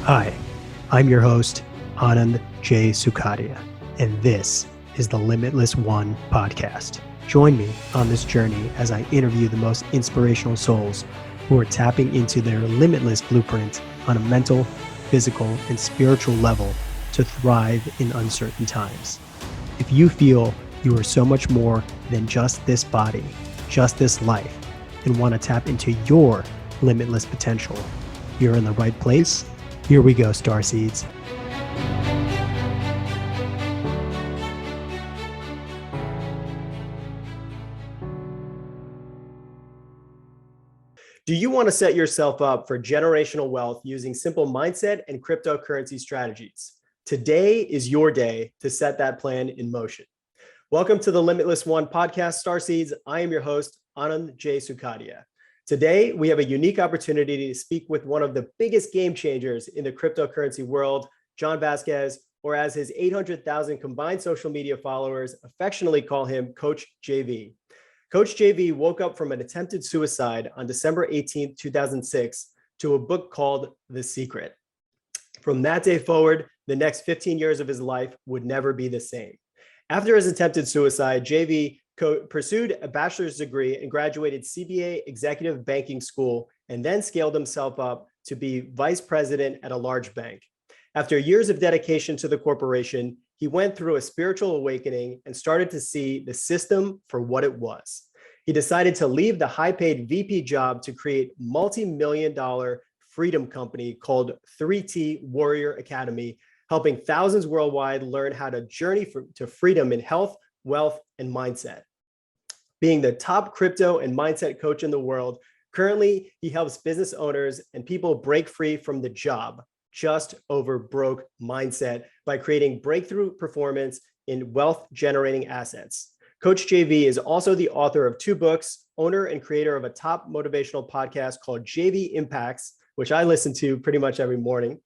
Hi, I'm your host, Anand J. Sukadia, and this is the Limitless One podcast. Join me on this journey as I interview the most inspirational souls who are tapping into their limitless blueprint on a mental, physical, and spiritual level to thrive in uncertain times. If you feel you are so much more than just this body, just this life, and want to tap into your limitless potential, you're in the right place. Here we go, starseeds. Do you want to set yourself up for generational wealth using simple mindset and cryptocurrency strategies? Today is your day to set that plan in motion. Welcome to the Limitless One podcast, starseeds. I am your host, Anand J. Sukadia. Today, we have a unique opportunity to speak with one of the biggest game changers in the cryptocurrency world, John Vasquez, or as his 800,000 combined social media followers affectionately call him, Coach JV. Coach JV woke up from an attempted suicide on December 18, 2006, to a book called The Secret. From that day forward, the next 15 years of his life would never be the same. After his attempted suicide, JV pursued a bachelor's degree and graduated CBA Executive Banking School, and then scaled himself up to be vice president at a large bank. After years of dedication to the corporation, he went through a spiritual awakening and started to see the system for what it was. He decided to leave the high-paid VP job to create multi-million-dollar freedom company called 3T Warrior Academy, helping thousands worldwide learn how to journey to freedom in health, wealth, and mindset. Being the top crypto and mindset coach in the world, currently he helps business owners and people break free from the job, just over broke mindset, by creating breakthrough performance in wealth generating assets. Coach JV is also the author of 2 books, owner and creator of a top motivational podcast called JV Impacts, which I listen to pretty much every morning,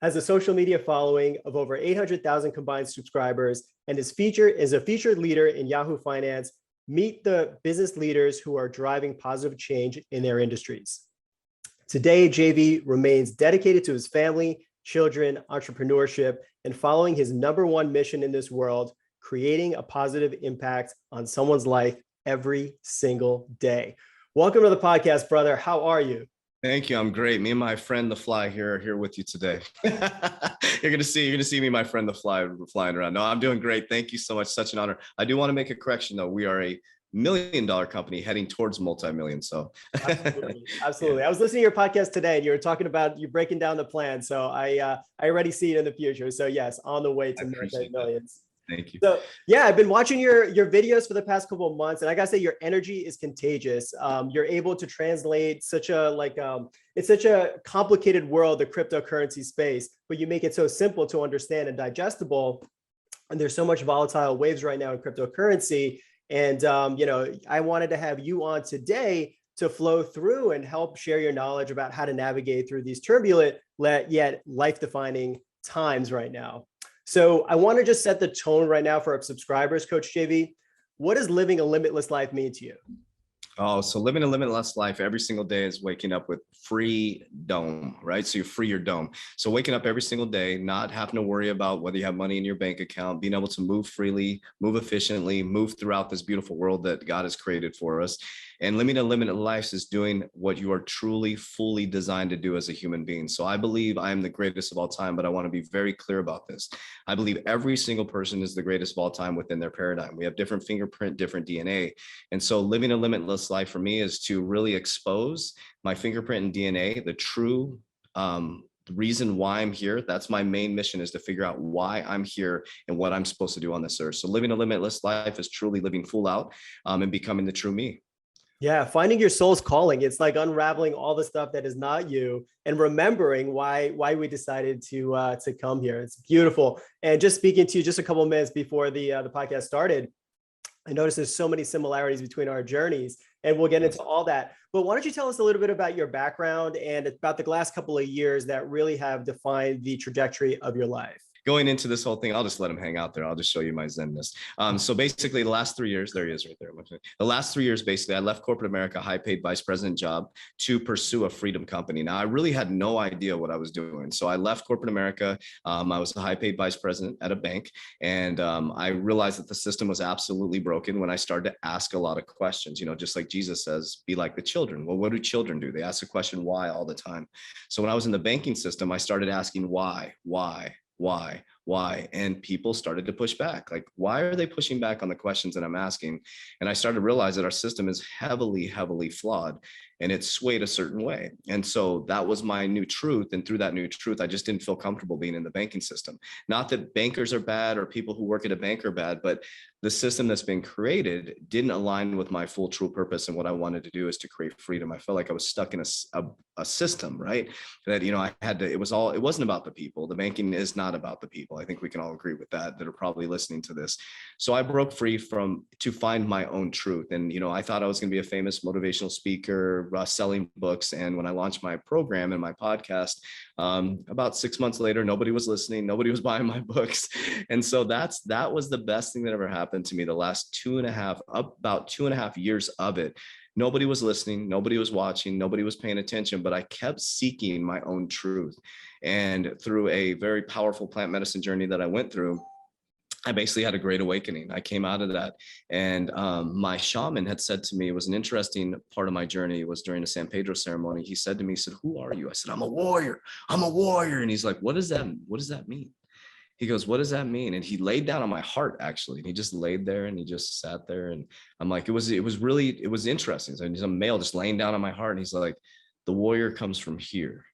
has a social media following of over 800,000 combined subscribers, and is a featured leader in Yahoo Finance. Meet the business leaders who are driving positive change in their industries. Today, JV remains dedicated to his family, children, entrepreneurship, and following his #1 mission in this world, creating a positive impact on someone's life every single day. Welcome to the podcast, brother. How are you? Thank you. I'm great. Me and my friend, the fly, here with you today. You're gonna see me, my friend, the fly, flying around. No, I'm doing great. Thank you so much. Such an honor. I do want to make a correction, though. We are a $1 million company heading towards multi-million. So absolutely. Yeah. I was listening to your podcast today, and you were talking about you breaking down the plan. So I already see it in the future. So yes, on the way to multi-millions. Thank you. So yeah, I've been watching your videos for the past couple of months, and I gotta say your energy is contagious. You're able to translate it's such a complicated world, the cryptocurrency space, but you make it so simple to understand and digestible. And there's so much volatile waves right now in cryptocurrency. And I wanted to have you on today to flow through and help share your knowledge about how to navigate through these turbulent yet life-defining times right now. So I want to just set the tone right now for our subscribers, Coach JV. What does living a limitless life mean to you? Oh, so living a limitless life every single day is waking up with free dome, right? So you free your dome. So waking up every single day, not having to worry about whether you have money in your bank account, being able to move freely, move efficiently, move throughout this beautiful world that God has created for us. And living a limited life is doing what you are truly, fully designed to do as a human being. So I believe I am the greatest of all time, but I want to be very clear about this. I believe every single person is the greatest of all time within their paradigm. We have different fingerprint, different DNA. And so living a limitless life for me is to really expose my fingerprint and DNA, the true the reason why I'm here. That's my main mission, is to figure out why I'm here and what I'm supposed to do on this earth. So living a limitless life is truly living full out and becoming the true me. Yeah, finding your soul's calling. It's like unraveling all the stuff that is not you and remembering why we decided to come here. It's beautiful. And just speaking to you just a couple of minutes before the podcast started, I noticed there's so many similarities between our journeys, and we'll get into all that. But why don't you tell us a little bit about your background and about the last couple of years that really have defined the trajectory of your life? going into this whole thing, I'll just let him hang out there. I'll just show you my Zenness. So basically the last 3 years, there he is right there. The last 3 years, basically, I left corporate America, high paid vice president job to pursue a freedom company. Now, I really had no idea what I was doing. So I left corporate America. I was a high paid vice president at a bank. And I realized that the system was absolutely broken when I started to ask a lot of questions, just like Jesus says, be like the children. Well, what do children do? They ask the question, why, all the time. So when I was in the banking system, I started asking why, and people started to push back. Like, why are they pushing back on the questions that I'm asking? And I started to realize that our system is heavily flawed, and it's swayed a certain way. And so that was my new truth. And through that new truth, I just didn't feel comfortable being in the banking system. Not that bankers are bad or people who work at a bank are bad, but the system that's been created didn't align with my full true purpose. And what I wanted to do is to create freedom. I felt like I was stuck in a system, right? That, I had to, it wasn't about the people. The banking is not about the people. I think we can all agree with that are probably listening to this. So I broke free to find my own truth. And, I thought I was going to be a famous motivational speaker, selling books. And when I launched my program and my podcast, about 6 months later, nobody was listening. Nobody was buying my books. And so that was the best thing that ever happened to me. The last about 2.5 years of it, nobody was listening, nobody was watching, nobody was paying attention, but I kept seeking my own truth. And through a very powerful plant medicine journey that I went through, I basically had a great awakening. I came out of that, and my shaman had said to me, it was an interesting part of my journey, was during the San Pedro ceremony. He said to me, he said, "Who are you?" I said, I'm a warrior. And he's like, what does that mean? He goes, "What does that mean?" And he laid down on my heart, actually. And he just laid there and he just sat there. And I'm like, it was interesting. So he's a male just laying down on my heart. And he's like, "The warrior comes from here.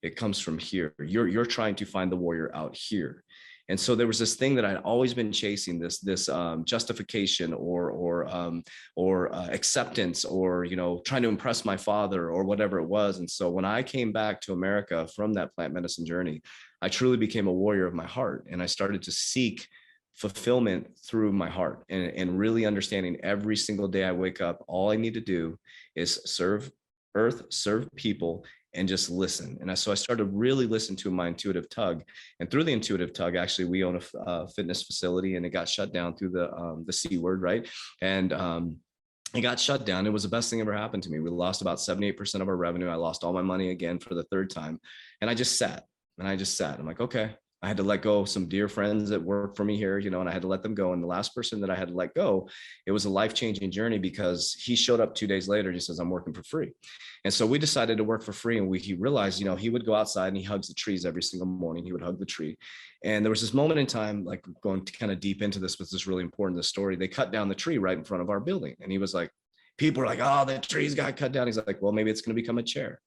It comes from here. You're trying to find the warrior out here." And so there was this thing that I'd always been chasing, this justification or acceptance, or trying to impress my father or whatever it was. And so when I came back to America from that plant medicine journey, I truly became a warrior of my heart, and I started to seek fulfillment through my heart, and really understanding every single day I wake up, all I need to do is serve earth, serve people, and just listen. And so I started to really listen to my intuitive tug. And through the intuitive tug, actually, we own a fitness facility, and it got shut down through the C word, right? And it got shut down. It was the best thing ever happened to me. We lost about 78% of our revenue. I lost all my money again for the third time. And I just sat. I'm like, okay. I had to let go of some dear friends that work for me here, and I had to let them go. And the last person that I had to let go, it was a life-changing journey, because he showed up 2 days later and he says, "I'm working for free." And so we decided to work for free. And he realized, he would go outside and he hugs the trees every single morning. He would hug the tree. And there was this moment in time, like, going to kind of deep into this, but this is really important, this story. They cut down the tree right in front of our building. And he was like, people are like, "Oh, the trees got cut down." He's like, "Well, maybe it's going to become a chair."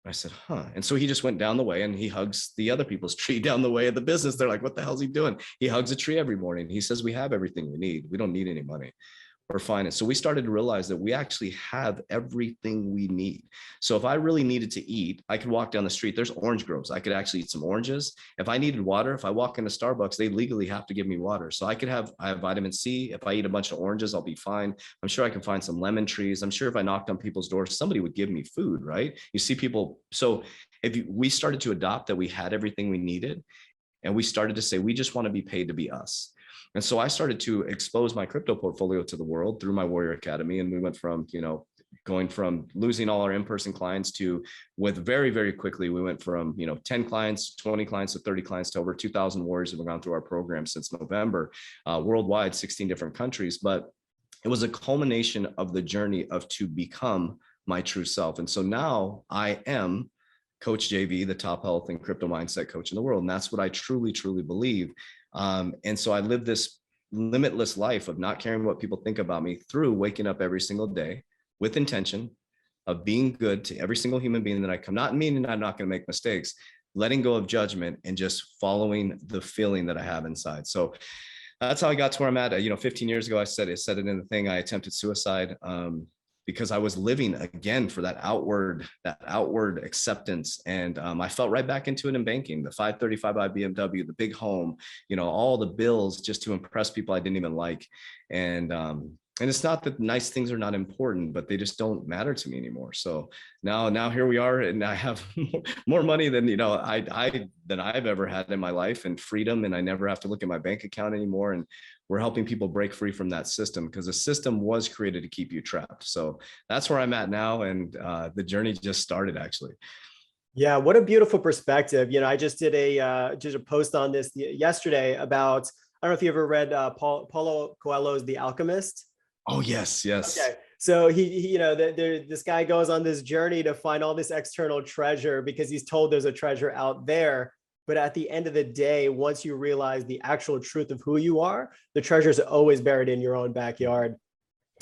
I said, huh. And so he just went down the way and he hugs the other people's tree down the way of the business. They're like, "What the hell's he doing?" He hugs a tree every morning. He says, "We have everything we need. We don't need any money. We're fine." And so we started to realize that we actually have everything we need. So if I really needed to eat, I could walk down the street. There's orange groves. I could actually eat some oranges. If I needed water, if I walk into Starbucks, they legally have to give me water. So I have vitamin C. If I eat a bunch of oranges, I'll be fine. I'm sure I can find some lemon trees. I'm sure if I knocked on people's doors, somebody would give me food, right? You see people. So we started to adopt that we had everything we needed, and we started to say, we just want to be paid to be us. And so I started to expose my crypto portfolio to the world through my Warrior Academy. And we went from, going from losing all our in-person clients to, with very, very quickly, we went from, 10 clients, 20 clients to 30 clients to over 2,000 warriors that have gone through our program since November, worldwide, 16 different countries. But it was a culmination of the journey to become my true self. And so now I am Coach JV, the top health and crypto mindset coach in the world. And that's what I truly, truly believe. And so I live this limitless life of not caring what people think about me, through waking up every single day with intention of being good to every single human being that I come, not meaning I'm not going to make mistakes, letting go of judgment, and just following the feeling that I have inside. So that's how I got to where I'm at. 15 years ago, I said it in the thing, I attempted suicide. Because I was living again for that outward acceptance. And I fell right back into it in banking, the 535i BMW, the big home, all the bills, just to impress people I didn't even like. And And it's not that nice things are not important, but they just don't matter to me anymore. So now here we are, and I have more money than, than I've ever had in my life, and freedom. And I never have to look at my bank account anymore. And we're helping people break free from that system, because the system was created to keep you trapped. So that's where I'm at now. And the journey just started, actually. Yeah, what a beautiful perspective. I just did a post on this yesterday about, I don't know if you ever read Paulo Coelho's The Alchemist. Oh, yes, yes. Okay. So this guy goes on this journey to find all this external treasure because he's told there's a treasure out there. But at the end of the day, once you realize the actual truth of who you are, the treasure is always buried in your own backyard.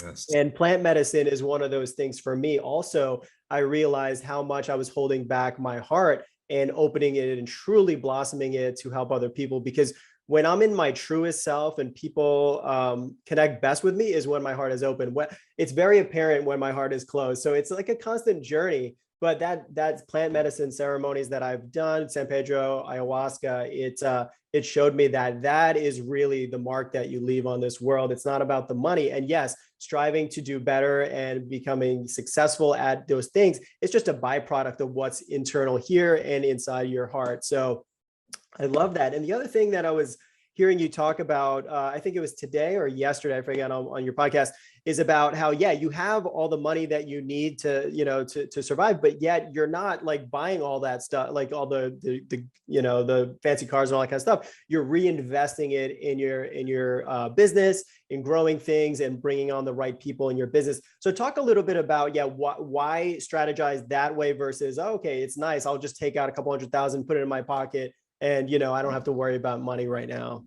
Yes. And plant medicine is one of those things for me. Also, I realized how much I was holding back my heart and opening it and truly blossoming it to help other people, because when I'm in my truest self and people connect best with me is when my heart is open. It's very apparent when my heart is closed. So it's like a constant journey. But that's plant medicine ceremonies that I've done, San Pedro, ayahuasca, it showed me that is really the mark that you leave on this world. It's not about the money. And yes, striving to do better and becoming successful at those things, it's just a byproduct of what's internal here and inside your heart. So I love that. And the other thing that I was hearing you talk about, I think it was today or yesterday, I forget, on your podcast, is about how, yeah, you have all the money that you need to, to survive, but yet you're not like buying all that stuff, like all the fancy cars and all that kind of stuff. You're reinvesting it in your business, in growing things and bringing on the right people in your business. So talk a little bit about, why strategize that way versus, okay, it's nice, I'll just take out a couple $100,000, put it in my pocket, and, I don't have to worry about money right now.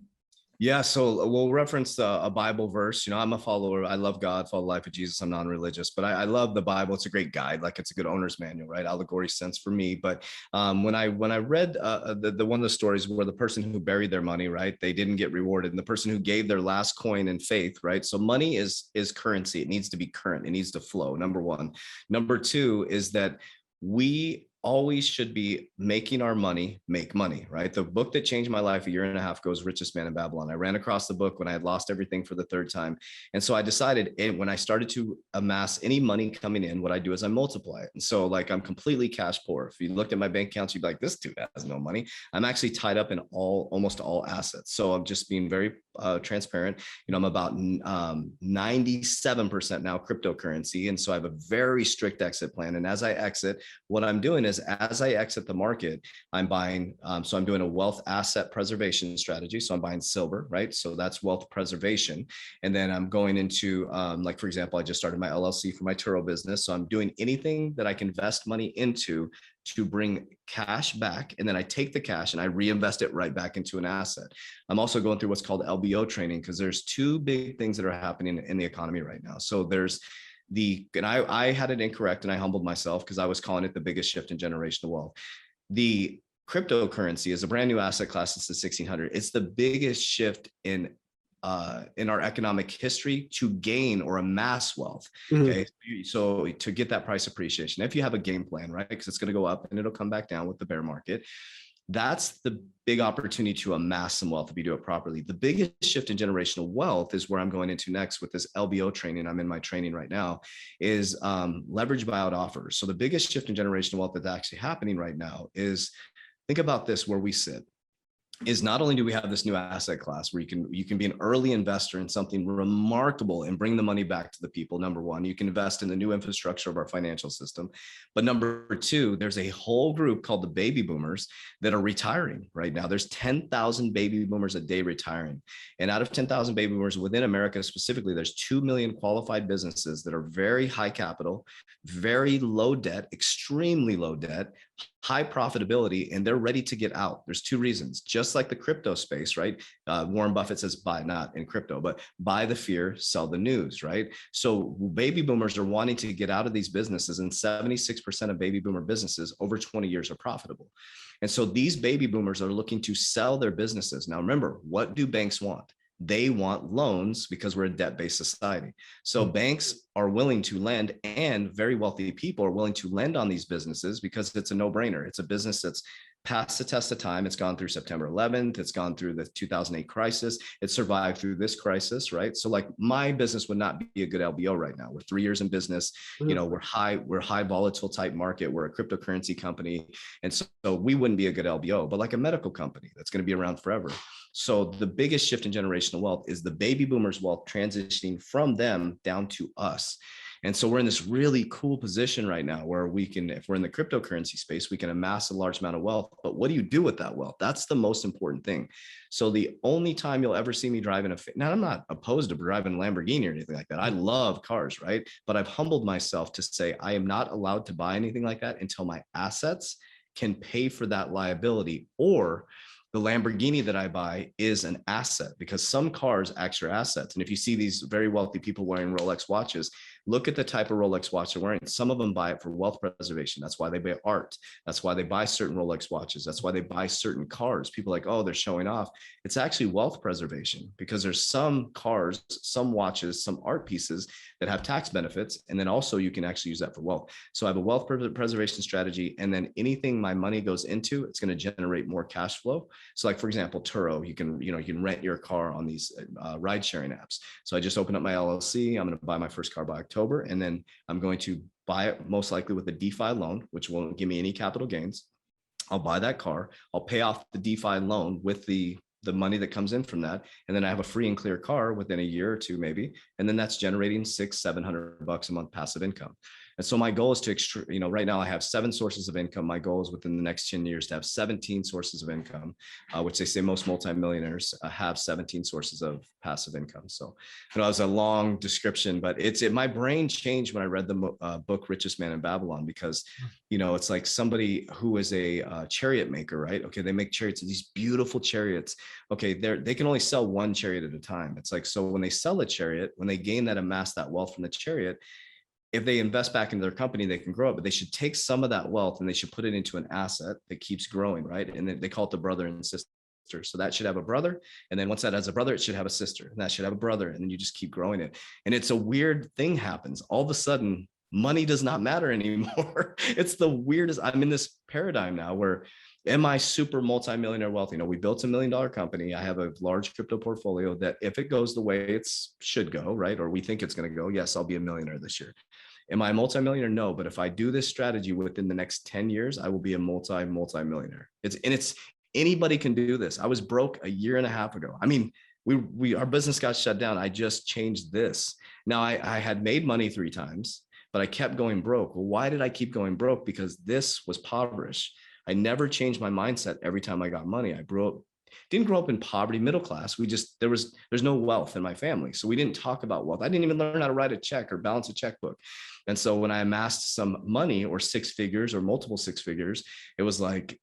Yeah, so we'll reference a Bible verse. I'm a follower. I love God, follow the life of Jesus. I'm non-religious, but I love the Bible. It's a great guide. Like, it's a good owner's manual, right? Allegory sense for me. But when I read the one of the stories where the person who buried their money, right, they didn't get rewarded, and the person who gave their last coin in faith, right? So money is currency. It needs to be current. It needs to flow. Number one. Number two is that we always should be making our money make money, right? The book that changed my life a year and a half ago is Richest Man in Babylon. I ran across the book when I had lost everything for the third time. And so I decided, and when I started to amass any money coming in, what I do is I multiply it. And so, like, I'm completely cash poor. If you looked at my bank accounts, you'd be like, this dude has no money. I'm actually tied up in almost all assets. So I'm just being very transparent. I'm about 97% now cryptocurrency. And so I have a very strict exit plan. And as I exit, what I'm doing is, as I exit the market, I'm buying, so I'm doing a wealth asset preservation strategy. So I'm buying silver, right? So that's wealth preservation. And then I'm going into, like, for example, I just started my LLC for my Turo business. So I'm doing anything that I can invest money into to bring cash back. And then I take the cash and I reinvest it right back into an asset. I'm also going through what's called LBO training, because there's two big things that are happening in the economy right now. So there's I had it incorrect, and I humbled myself because I was calling it the biggest shift in generational wealth. The cryptocurrency is a brand new asset class since the 1600. It's the biggest shift in our economic history to gain or amass wealth. Okay. So to get that price appreciation, if you have a game plan, right? Because it's going to go up and it'll come back down with the bear market. That's the big opportunity to amass some wealth if you do it properly. The biggest shift in generational wealth is where I'm going into next with this LBO training. I'm in my training right now, is leverage buyout offers. So the biggest shift in generational wealth that's actually happening right now is, think about this, where we sit, is not only do we have this new asset class where you can be an early investor in something remarkable and bring the money back to the people. Number one, you can invest in the new infrastructure of our financial system. But number two, there's a whole group called the baby boomers that are retiring right now. There's 10,000 baby boomers a day retiring. And out of 10,000 baby boomers within America specifically, there's 2 million qualified businesses that are very high capital, very low debt, extremely low debt, high profitability, and they're ready to get out. There's two reasons. Just like the crypto space, right? Warren Buffett says, buy, not in crypto, but buy the fear, sell the news, right? So baby boomers are wanting to get out of these businesses, and 76% of baby boomer businesses over 20 years are profitable. And so these baby boomers are looking to sell their businesses. Now, remember, what do banks want? They want loans, because we're a debt-based society. So banks are willing to lend, and very wealthy people are willing to lend on these businesses because it's a no-brainer. It's a business that's passed the test of time. It's gone through September 11th. It's gone through the 2008 crisis. It survived through this crisis, right? So like my business would not be a good LBO right now. We're 3 years in business. You know, we're high volatile type market. We're a cryptocurrency company. And so we wouldn't be a good LBO, but like a medical company that's going to be around forever. So the biggest shift in generational wealth is the baby boomers' wealth transitioning from them down to us. And so we're in this really cool position right now where we can, if we're in the cryptocurrency space, we can amass a large amount of wealth. But what do you do with that wealth? That's the most important thing. So the only time you'll ever see me driving now I'm not opposed to driving a Lamborghini or anything like that. I love cars, right? But I've humbled myself to say I am not allowed to buy anything like that until my assets can pay for that liability, or the Lamborghini that I buy is an asset, because some cars actually are assets. And if you see these very wealthy people wearing Rolex watches, look at the type of Rolex watch they're wearing. Some of them buy it for wealth preservation. That's why they buy art. That's why they buy certain Rolex watches. That's why they buy certain cars. People are like, oh, they're showing off. It's actually wealth preservation, because there's some cars, some watches, some art pieces that have tax benefits. And then also you can actually use that for wealth. So I have a wealth preservation strategy. And then anything my money goes into, it's going to generate more cash flow. So like, for example, Turo, you can rent your car on these ride sharing apps. So I just opened up my LLC. I'm going to buy my first car by October, and then I'm going to buy it most likely with a DeFi loan, which won't give me any capital gains. I'll buy that car. I'll pay off the DeFi loan with the money that comes in from that. And then I have a free and clear car within a year or two, maybe. And then that's generating $600-700 a month passive income. And so my goal is to, right now I have 7 sources of income. My goal is within the next 10 years to have 17 sources of income, which they say most multimillionaires have 17 sources of passive income. So it was a long description, but my brain changed when I read the book Richest Man in Babylon, because, it's like somebody who is a chariot maker, right? Okay, they make chariots, these beautiful chariots. Okay, they can only sell one chariot at a time. It's like, so when they sell a chariot, when they gain that, amass that wealth from the chariot, if they invest back into their company, they can grow it, but they should take some of that wealth and they should put it into an asset that keeps growing, right? And then they call it the brother and sister. So that should have a brother. And then once that has a brother, it should have a sister, and that should have a brother. And then you just keep growing it. And it's a weird thing happens. All of a sudden, money does not matter anymore. It's the weirdest. I'm in this paradigm now where, am I super multimillionaire wealthy? We built a $1 million company. I have a large crypto portfolio that if it goes the way it should go, right? Or we think it's going to go, yes, I'll be a millionaire this year. Am I a multimillionaire? No, but if I do this strategy within the next 10 years, I will be a multimillionaire. It's anybody can do this. I was broke a year and a half ago. I mean, our business got shut down. I just changed this. Now I had made money 3 times, but I kept going broke. Well, why did I keep going broke? Because this was impoverished. I never changed my mindset every time I got money. Didn't grow up in poverty, middle class. There's no wealth in my family. So we didn't talk about wealth. I didn't even learn how to write a check or balance a checkbook. And so when I amassed some money, or 6 figures or multiple 6 figures, it was like,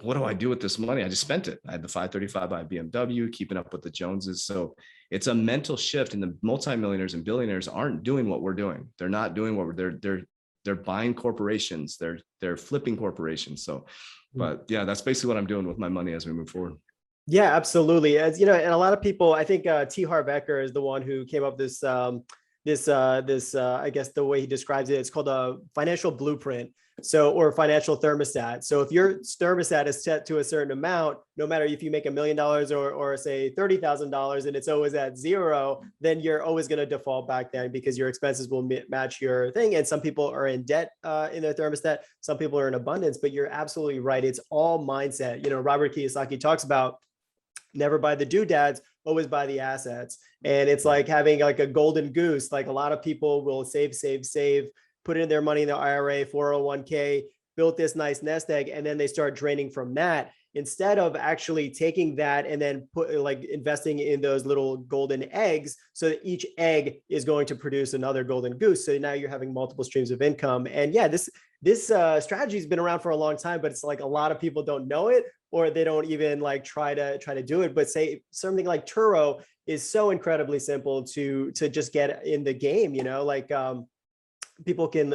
what do I do with this money? I just spent it. I had the 535 by BMW, keeping up with the Joneses. So it's a mental shift, and the multimillionaires and billionaires aren't doing what we're doing. They're not doing what they're buying corporations. They're flipping corporations. So, but yeah, that's basically what I'm doing with my money as we move forward. Yeah, absolutely. As and a lot of people, I think T. Harv Eker is the one who came up with this, I guess the way he describes it, it's called a financial blueprint. So, or financial thermostat. So if your thermostat is set to a certain amount, no matter if you make $1 million or say $30,000 and it's always at 0, then you're always going to default back then, because your expenses will match your thing. And some people are in debt in their thermostat. Some people are in abundance, but you're absolutely right. It's all mindset. Robert Kiyosaki talks about never buy the doodads, always buy the assets. And it's like having like a golden goose. Like a lot of people will save, put in their money in the IRA, 401k, built this nice nest egg, and then they start draining from that, instead of actually taking that and then investing in those little golden eggs, so that each egg is going to produce another golden goose. So now you're having multiple streams of income. And yeah, this strategy has been around for a long time, but it's like a lot of people don't know it, or they don't even try to do it. But say something like Turo is so incredibly simple to just get in the game. People can,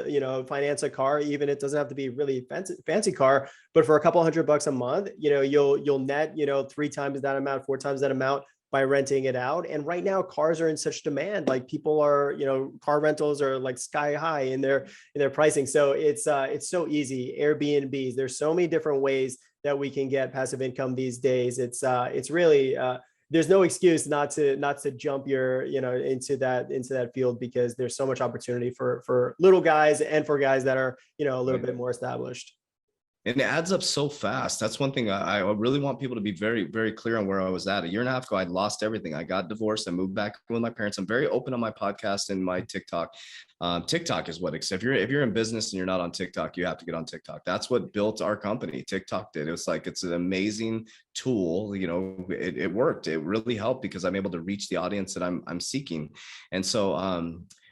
finance a car, even it doesn't have to be really fancy car, but for a couple $100 a month, you'll net, 3 times that amount, 4 times that amount by renting it out. And right now cars are in such demand, like people are, car rentals are like sky high in their pricing. So it's so easy. Airbnbs, there's so many different ways that we can get passive income these days. It's really, there's no excuse not to jump into that field, because there's so much opportunity for little guys and for guys that are, a little bit more established. And it adds up so fast. That's one thing I really want people to be very, very clear on where I was at. A year and a half ago, I lost everything. I got divorced. I moved back with my parents. I'm very open on my podcast and my TikTok. TikTok is what, if you're in business and you're not on TikTok, you have to get on TikTok. That's what built our company. TikTok did. It was like, it's an amazing tool. It worked. It really helped because I'm able to reach the audience that I'm seeking. And so,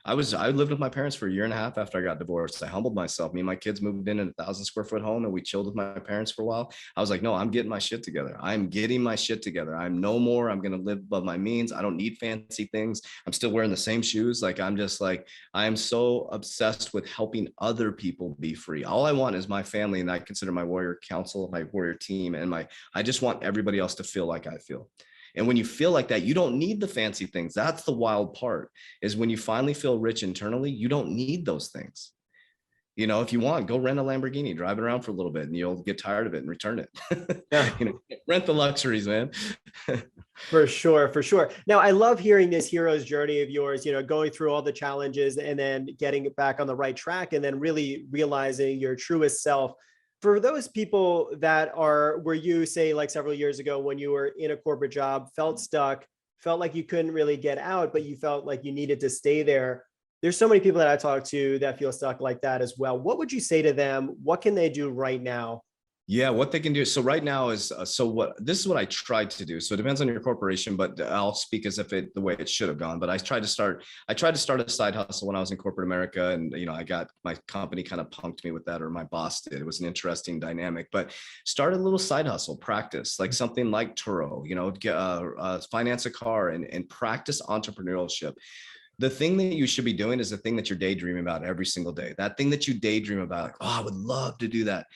I lived with my parents for a year and a half after I got divorced. I humbled myself. Me and my kids moved in a 1,000 square foot home, and we chilled with my parents for a while. I was like, no, I'm getting my shit together. I'm getting my shit together. I'm no more. I'm going to live above my means. I don't need fancy things. I'm still wearing the same shoes. Like, I'm just like, I am so obsessed with helping other people be free. All I want is my family, and I consider my warrior council, my warrior team, and I just want everybody else to feel like I feel. And when you feel like that, you don't need the fancy things. That's the wild part, is when you finally feel rich internally, you don't need those things. If you want, go rent a Lamborghini, drive it around for a little bit, and you'll get tired of it and return it. Yeah. Rent the luxuries, man. For sure. Now, I love hearing this hero's journey of yours, going through all the challenges and then getting back on the right track, and then really realizing your truest self. For those people that are where you say, like several years ago when you were in a corporate job, felt stuck, felt like you couldn't really get out, but you felt like you needed to stay there. There's so many people that I talk to that feel stuck like that as well. What would you say to them? What can they do right now? Yeah, what they can do. So right now is, this is what I tried to do. So it depends on your corporation, but I'll speak as if the way it should have gone. But I tried to start a side hustle when I was in corporate America. And, I got, my company kind of punked me with that, or my boss did. It was an interesting dynamic, but start a little side hustle, practice like something like Turo, finance a car and practice entrepreneurship. The thing that you should be doing is the thing that you're daydreaming about every single day. That thing that you daydream about, like, oh, I would love to do that.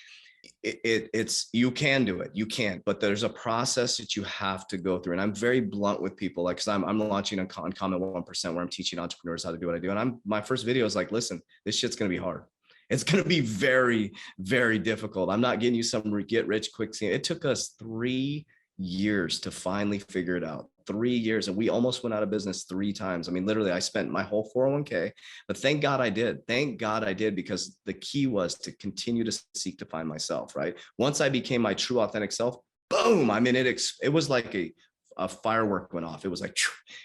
It's you can do it, you can, but there's a process that you have to go through. And I'm very blunt with people, like, because I'm launching a Uncommon 1%, where I'm teaching entrepreneurs how to do what I do. And my first video is like, listen, this shit's going to be hard. It's going to be very, very difficult. I'm not getting you some get rich quick scheme. It took us 3 years to finally figure it out. 3 years. And we almost went out of business 3 times. I mean, literally, I spent my whole 401k, but thank God I did. Thank God I did, because the key was to continue to seek to find myself, right? Once I became my true authentic self, boom. I mean, it was like a firework went off. It was like,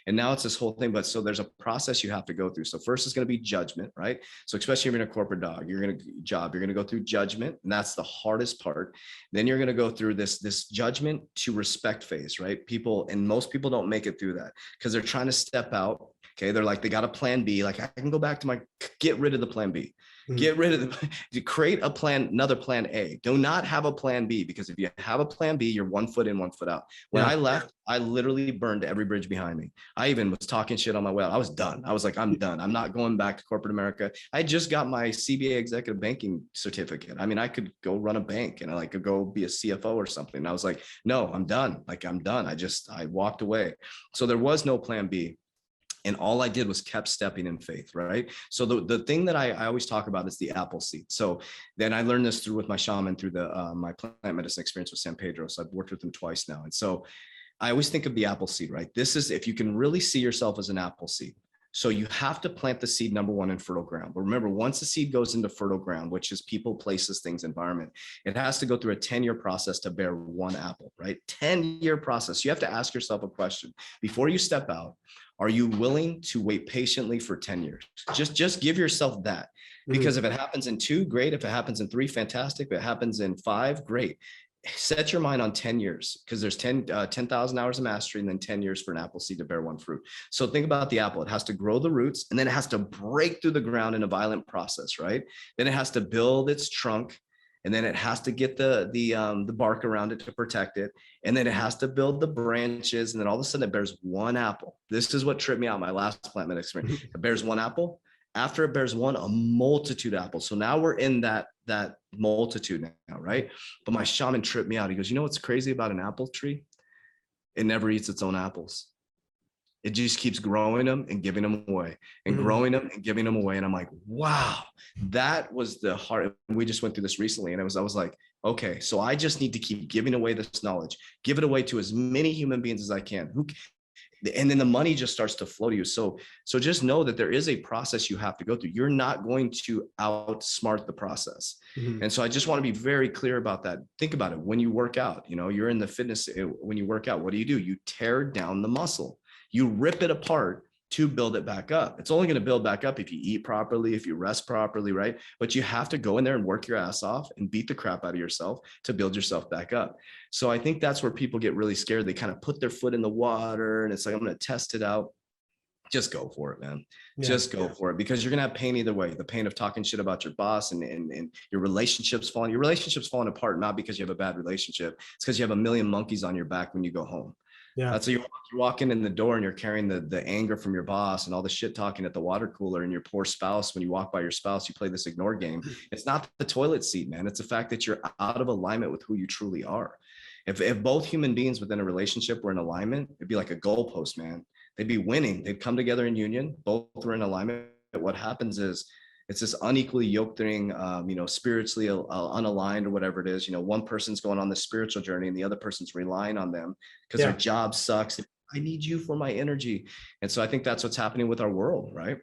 and now it's this whole thing. But so there's a process you have to go through. So first is going to be judgment, right? So especially if you're in a corporate you're going to go through judgment, and that's the hardest part. Then you're going to go through this judgment to respect phase, right? Most people don't make it through that because they're trying to step out. Okay. They're like, they got a plan B. Like, I can go back to get rid of the plan B. Get rid of create a plan, another plan A. Do not have a plan B, because if you have a plan B, you're 1 foot in, 1 foot out. When I left, I literally burned every bridge behind me. I even was talking shit on my way out. I was done. I was like, I'm done. I'm not going back to corporate America. I just got my CBA executive banking certificate. I mean, I could go run a bank and I could go be a CFO or something. And I was like, no, I'm done. Like, I'm done. I walked away. So there was no plan B. And all I did was kept stepping in faith, right? So the thing that I always talk about is the apple seed. So then I learned this with my shaman through my plant medicine experience with San Pedro. So I've worked with him twice now. And so I always think of the apple seed, right? This is if you can really see yourself as an apple seed. So you have to plant the seed, number one, in fertile ground. But remember, once the seed goes into fertile ground, which is people, places, things, environment, it has to go through a 10-year process to bear 1 apple, right? 10-year process. You have to ask yourself a question before you step out. Are you willing to wait patiently for 10 years? Just give yourself that, because if it happens in 2, great. If it happens in 3, fantastic. If it happens in 5, great. Set your mind on 10 years, because there's 10,000 hours of mastery, and then 10 years for an apple seed to bear 1 fruit. So think about the apple. It has to grow the roots, and then it has to break through the ground in a violent process, right? Then it has to build its trunk, and then it has to get the bark around it to protect it. And then it has to build the branches. And then all of a sudden it bears 1 apple. This is what tripped me out my last plant med experience. It bears 1 apple. After it bears 1, a multitude of apples. So now we're in that multitude now, right? But my shaman tripped me out. He goes, you know what's crazy about an apple tree? it never eats its own apples. It just keeps growing them and giving them away and Mhm. growing them and giving them away. And I'm like, wow, that was the heart. We just went through this recently. And I was like, okay, so I just need to keep giving away this knowledge, give it away to as many human beings as I can. And then the money just starts to flow to you. So just know that there is a process you have to go through. You're not going to outsmart the process. Mhm. And so I just want to be very clear about that. Think about it. When you work out, you're in the fitness, when you work out, what do? You tear down the muscle. You rip it apart to build it back up. It's only going to build back up if you eat properly, if you rest properly, right? But you have to go in there and work your ass off and beat the crap out of yourself to build yourself back up. So I think that's where people get really scared. They kind of put their foot in the water and it's like, I'm going to test it out. Just go for it, man. Yeah. Just go for it, because you're going to have pain either way. The pain of talking shit about your boss and your relationships falling apart, not because you have a bad relationship. It's because you have a million monkeys on your back when you go home. Yeah. So you're walking in the door and you're carrying the anger from your boss and all the shit talking at the water cooler, and your poor spouse. When you walk by your spouse, you play this ignore game. It's not the toilet seat, man. It's the fact that you're out of alignment with who you truly are. If both human beings within a relationship were in alignment, it'd be like a goalpost, man. They'd be winning. They'd come together in union. Both were in alignment. What happens is it's this unequally yoked thing, spiritually unaligned or whatever it is. One person's going on the spiritual journey and the other person's relying on them because their job sucks. I need you for my energy. And so I think that's what's happening with our world, right?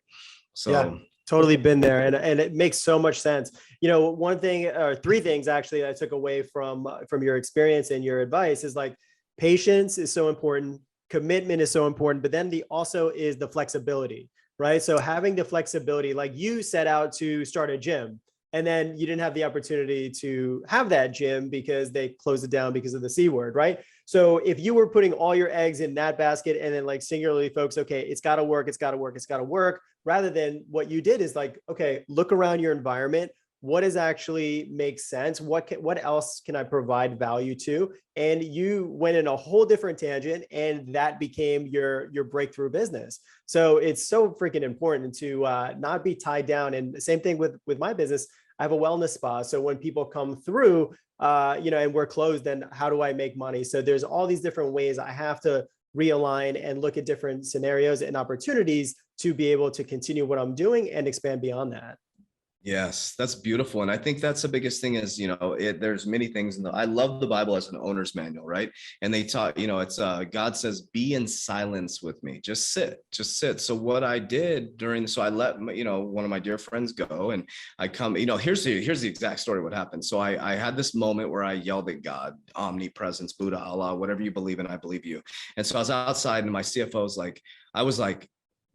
So yeah, totally been there. And it makes so much sense. One thing, or three things actually I took away from your experience and your advice is like, patience is so important. Commitment is so important, but then also is the flexibility, right? So having the flexibility, like you set out to start a gym and then you didn't have the opportunity to have that gym because they closed it down because of the C word, right? So if you were putting all your eggs in that basket and then like singularly focus, okay, it's got to work, it's got to work, it's got to work, rather than what you did is like, okay, look around your environment. What is actually makes sense? What else can I provide value to? And you went in a whole different tangent, and that became your breakthrough business. So it's so freaking important to not be tied down. And the same thing with my business. I have a wellness spa. So when people come through, and we're closed, then how do I make money? So there's all these different ways I have to realign and look at different scenarios and opportunities to be able to continue what I'm doing and expand beyond that. Yes, that's beautiful. And I think that's the biggest thing is, there's many things I love the Bible as an owner's manual, right? And they taught, it's God says, be in silence with me, just sit. So what I did so I let, one of my dear friends go, and I come, here's the exact story of what happened. So I had this moment where I yelled at God, omnipresence, Buddha, Allah, whatever you believe in, I believe you. And so I was outside and my CFO was like,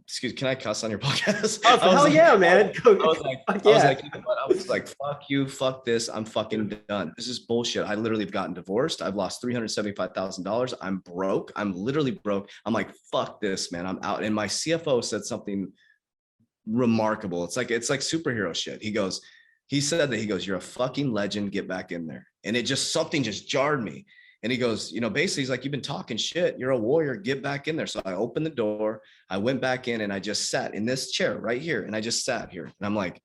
excuse, can I cuss on your podcast? Oh, hell yeah, man. I was like, you know what? I was like, fuck you, fuck this. I'm fucking done. This is bullshit. I literally have gotten divorced. I've lost $375,000. I'm broke. I'm literally broke. I'm like, fuck this, man. I'm out. And my CFO said something remarkable. It's like superhero shit. He said, you're a fucking legend. Get back in there. And something just jarred me. And he goes, basically he's like, you've been talking shit. You're a warrior. Get back in there. So I opened the door. I went back in and I just sat in this chair right here. And I just sat here. And I'm like,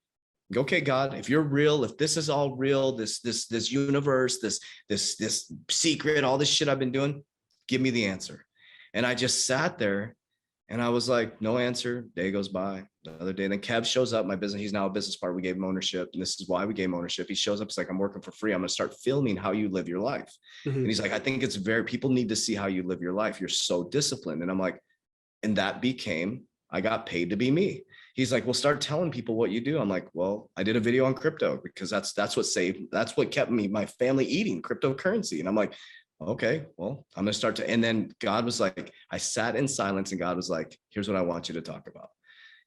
okay, God, if you're real, if this is all real, this universe, this secret, all this shit I've been doing, give me the answer. And I just sat there. And I was like, no answer. Day goes by, another day. And then Kev shows up, my business. He's now a business partner. We gave him ownership. And this is why we gave him ownership. He shows up. He's like, I'm working for free. I'm going to start filming how you live your life. Mm-hmm. And he's like, I think people need to see how you live your life. You're so disciplined. And I'm like, and that became, I got paid to be me. He's like, well, start telling people what you do. I'm like, well, I did a video on crypto because that's what kept my family eating cryptocurrency. And I'm like, okay, well, I'm going to start and then God was like, I sat in silence and God was like, here's what I want you to talk about.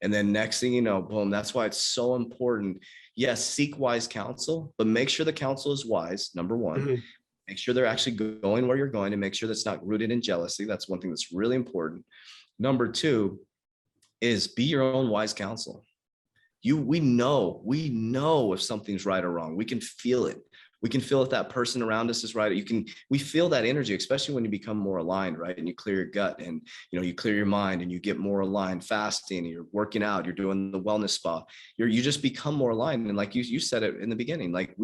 And then next thing you know, boom, that's why it's so important. Yes, seek wise counsel, but make sure the counsel is wise. Number one, mm-hmm. Make sure they're actually going where you're going and make sure that's not rooted in jealousy. That's one thing that's really important. Number two is be your own wise counsel. We know if something's right or wrong. We can feel it. We can feel if that person around us is right. We feel that energy, especially when you become more aligned, right? And you clear your gut and, you clear your mind and you get more aligned, fasting, you're working out, you're doing the wellness spa, you just become more aligned. And like you said it in the beginning, like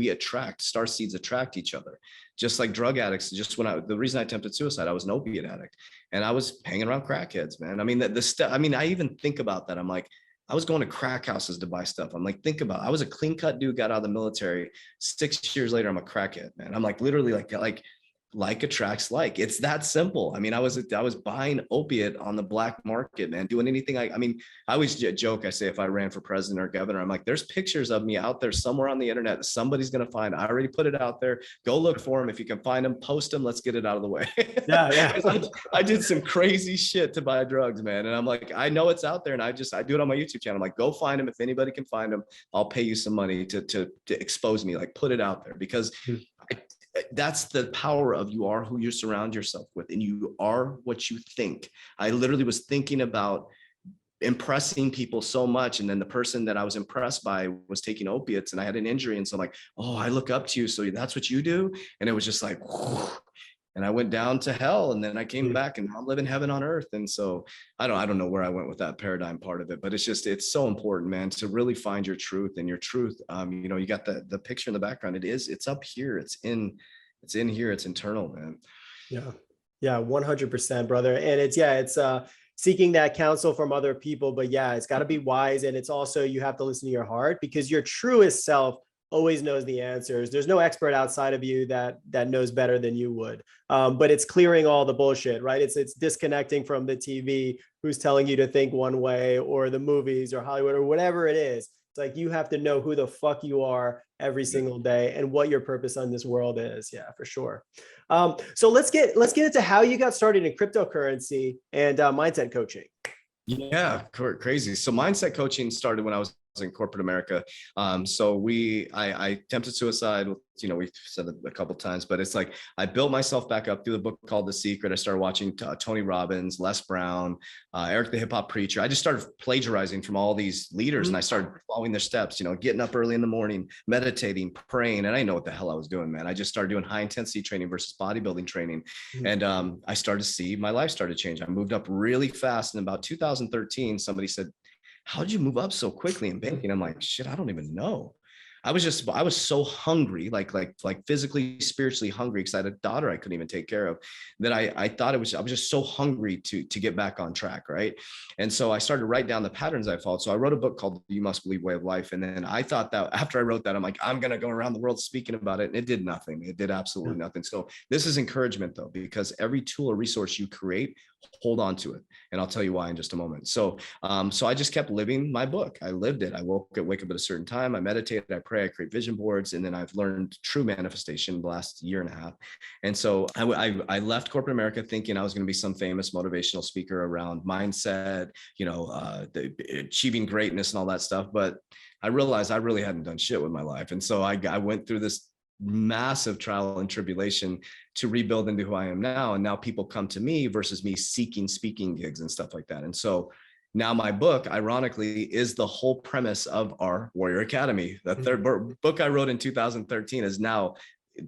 star seeds attract each other, just like drug addicts. Just the reason I attempted suicide, I was an opiate addict and I was hanging around crackheads, man. I mean, I even think about that. I'm like, I was going to crack houses to buy stuff. I'm like, I was a clean cut dude, got out of the military. 6 years later, I'm a crackhead, man. I'm like, literally like attracts like. It's that simple. I mean, I was buying opiate on the black market, man, doing anything. I always joke. I say, if I ran for president or governor, I'm like, there's pictures of me out there somewhere on the internet that somebody's going to find. I already put it out there. Go look for them. If you can find them, post them. Let's get it out of the way. Yeah. I did some crazy shit to buy drugs, man. And I'm like, I know it's out there. And I do it on my YouTube channel. I'm like, go find them. If anybody can find them, I'll pay you some money to expose me, like put it out there, because that's the power of you are who you surround yourself with, and you are what you think. I literally was thinking about impressing people so much, and then the person that I was impressed by was taking opiates and I had an injury, and so I'm like, oh, I look up to you, so that's what you do. And it was just like, whew. And I went down to hell, and then I came back, and I'm living heaven on earth. And so I don't know where I went with that paradigm part of it, but it's so important, man, to really find your truth. And your truth, you got the picture in the background. It's up here. It's in here. It's internal, man. Yeah, 100%, brother. And it's seeking that counsel from other people, but it's got to be wise. And it's also, you have to listen to your heart, because your truest self always knows the answers. There's no expert outside of you that knows better than you would. But it's clearing all the bullshit, right? It's disconnecting from the TV who's telling you to think one way, or the movies or Hollywood or whatever it is. It's like, you have to know who the fuck you are every single day and what your purpose on this world is. Yeah, for sure. So let's get into how you got started in cryptocurrency and mindset coaching. Yeah, crazy. So mindset coaching started when I was in corporate America. So I attempted suicide. We've said it a couple of times, but it's like, I built myself back up through the book called The Secret. I started watching Tony Robbins, Les Brown, Eric the Hip Hop Preacher. I just started plagiarizing from all these leaders, and I started following their steps, getting up early in the morning, meditating, praying. And I didn't know what the hell I was doing, man. I just started doing high intensity training versus bodybuilding training. And I started to see my life started to change. I moved up really fast. In about 2013, somebody said, how did you move up so quickly in banking? I'm like, shit, I don't even know. I was so hungry, like physically, spiritually hungry, because I had a daughter I couldn't even take care of, that I thought I was just so hungry to get back on track, right? And so I started to write down the patterns I followed. So I wrote a book called You Must Believe Way of Life. And then I thought that after I wrote that, I'm like, I'm going to go around the world speaking about it. And it did nothing. It did absolutely nothing. So this is encouragement, though, because every tool or resource you create, hold on to it. And I'll tell you why in just a moment. So I just kept living my book. I lived it. I wake up at a certain time. I meditate, I pray, I create vision boards. And then I've learned true manifestation the last year and a half. And so I left corporate America thinking I was going to be some famous motivational speaker around mindset, achieving greatness and all that stuff. But I realized I really hadn't done shit with my life. And so I went through this massive trial and tribulation to rebuild into who I am now. And now people come to me versus me seeking speaking gigs and stuff like that. And so now my book, ironically, is the whole premise of our Warrior Academy. The third book I wrote in 2013 is now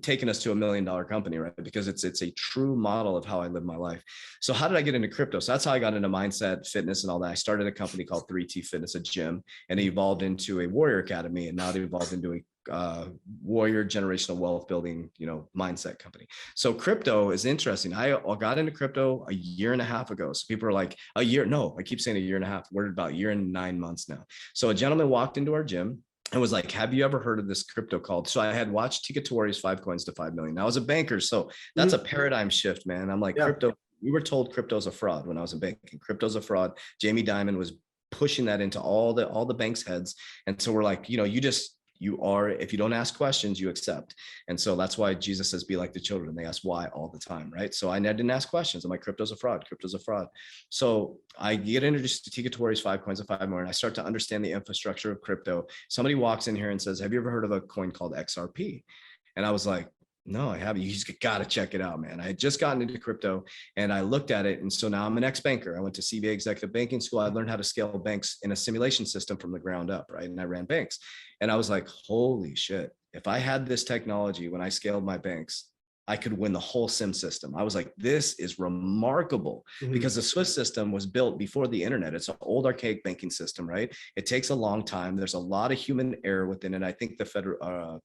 taken us to $1 million company, right? Because it's a true model of how I live my life. So how did I get into crypto? So that's how I got into mindset, fitness, and all that. I started a company called 3T Fitness, a gym, and it evolved into a Warrior Academy, and now it evolved into a warrior generational wealth building, mindset company. So crypto is interesting. I got into crypto a year and a half ago. So people are like, a year? No, I keep saying a year and a half. We're about a year and 9 months now. So a gentleman walked into our gym and was like, have you ever heard of this crypto called? So I had watched Tika Tori's 5 Coins to 5 Million. I was a banker. So that's a paradigm shift, man. I'm like, crypto, we were told crypto's a fraud when I was in banking. Crypto's a fraud. Jamie Dimon was pushing that into all the banks' heads. And so we're like, if you don't ask questions, you accept. And so that's why Jesus says, be like the children. They ask why all the time, right? So I didn't ask questions. I'm like, crypto's a fraud. Crypto's a fraud. So I get introduced to Tika Tori's 5 Coins of 5 More, and I start to understand the infrastructure of crypto. Somebody walks in here and says, have you ever heard of a coin called XRP? And I was like, No, I haven't. You just got to check it out, man. I had just gotten into crypto and I looked at it. And so now I'm an ex-banker. I went to CBA Executive Banking School. I learned how to scale banks in a simulation system from the ground up, right? And I ran banks. And I was like, holy shit. If I had this technology when I scaled my banks, I could win the whole sim system. I was like, this is remarkable because the Swiss system was built before the internet. It's an old archaic banking system, right? It takes a long time. There's a lot of human error within it. I think the federal,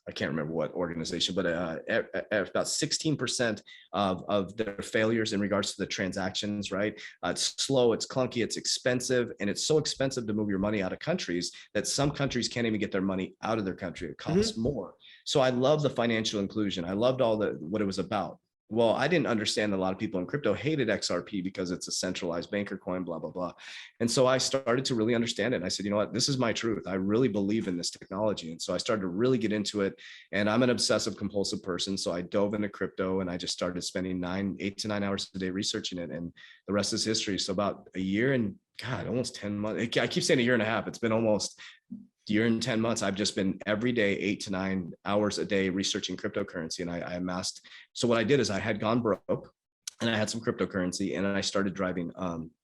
I can't remember what organization, but about 16% of their failures in regards to the transactions, right? It's slow, it's clunky, it's expensive, and it's so expensive to move your money out of countries that some countries can't even get their money out of their country. It costs more. So I love the financial inclusion. I loved all what it was about. Well, I didn't understand that a lot of people in crypto hated XRP because it's a centralized banker coin, blah, blah, blah. And so I started to really understand it. And I said, you know what, this is my truth. I really believe in this technology. And so I started to really get into it. And I'm an obsessive compulsive person. So I dove into crypto and I just started spending 8 to 9 hours a day researching it. And the rest is history. So about a year and God, almost 10 months. I keep saying a year and a half. It's been almost year and 10 months. I've just been every day, 8 to 9 hours a day researching cryptocurrency. And I amassed. So what I did is I had gone broke and I had some cryptocurrency and I started driving